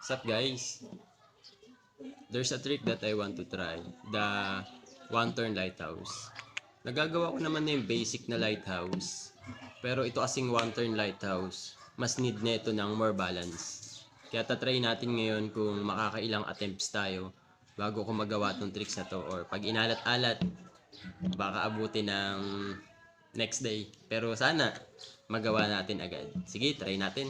What's up guys? There's a trick that I want to try. The one-turn lighthouse. Nagagawa ko naman na yung basic na lighthouse. Pero ito kasing one-turn lighthouse, mas need nito ng more balance. Kaya tatry natin ngayon kung makakailang attempts tayo bago ko magawa tong tricks na to. Or pag inalat-alat, baka abutin ng next day. Pero sana magawa natin agad. Sige, try natin.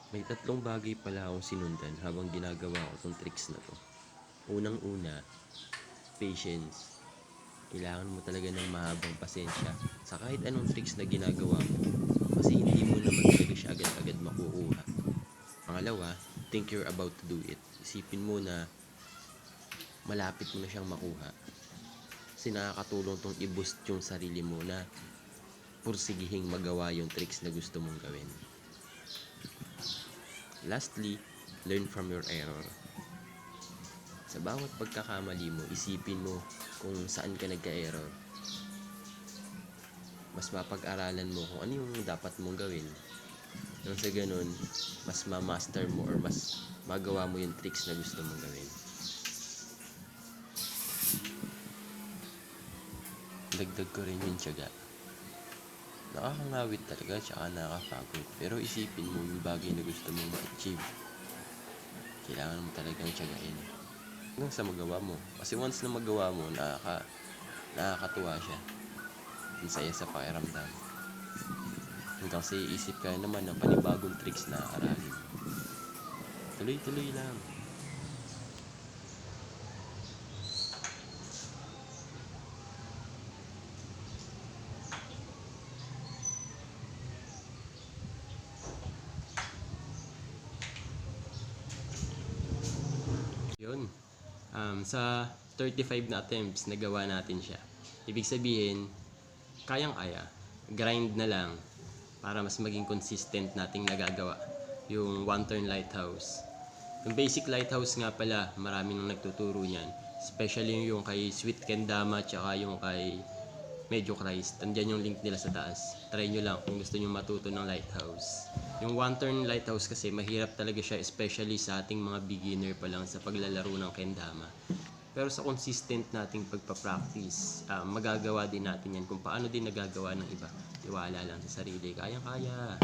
May tatlong bagay pala akong sinundan habang ginagawa ko itong tricks na to. Unang-una, patience. Kailangan mo talaga ng mahabang pasensya sa kahit anong tricks na ginagawa mo kasi hindi mo naman talaga siya agad-agad makukuha. Pangalawa, think you're about to do it. Isipin mo na malapit mo na siyang makuha. Kasi nakakatulong tong i-boost yung sarili mo na pursigihing magawa yung tricks na gusto mong gawin. Lastly, learn from your error. Sa bawat pagkakamali mo, isipin mo kung saan ka nagka-error. Mas mapag-aralan mo kung ano yung dapat mong gawin. Nang sa ganun, mas ma-master mo or mas magawa mo yung tricks na gusto mong gawin. Dagdag ko rin yung tiyaga. Nakakangawit talaga tsaka nakakapagod. Pero isipin mo yung bagay na gusto mong ma-achieve. Kailangan mo talagang tiyagain. Hanggang sa magawa mo. Kasi once na magawa mo, nakakatuwa siya. Ang saya sa pakiramdam. Hanggang sa iisip ka naman ng panibagong tricks na aralin. Tuloy-tuloy lang. Yun. Sa 35 na attempts, nagawa natin siya. Ibig sabihin, kayang-kaya. Grind na lang para mas maging consistent nating nagagawa yung one-turn lighthouse. Yung basic lighthouse nga pala, marami nang nagtuturo niyan. Especially yung kay Sweet Kendama tsaka yung kay Medyo Christ. Andyan yung link nila sa taas. Try nyo lang kung gusto nyo matuto ng lighthouse. Yung one-turn lighthouse kasi mahirap talaga siya, especially sa ating mga beginner pa lang sa paglalaro ng kendama. Pero sa consistent nating pagpa-practice, magagawa din natin yan kung paano din nagagawa ng iba. Tiwala lang sa sarili. Kayang-kaya.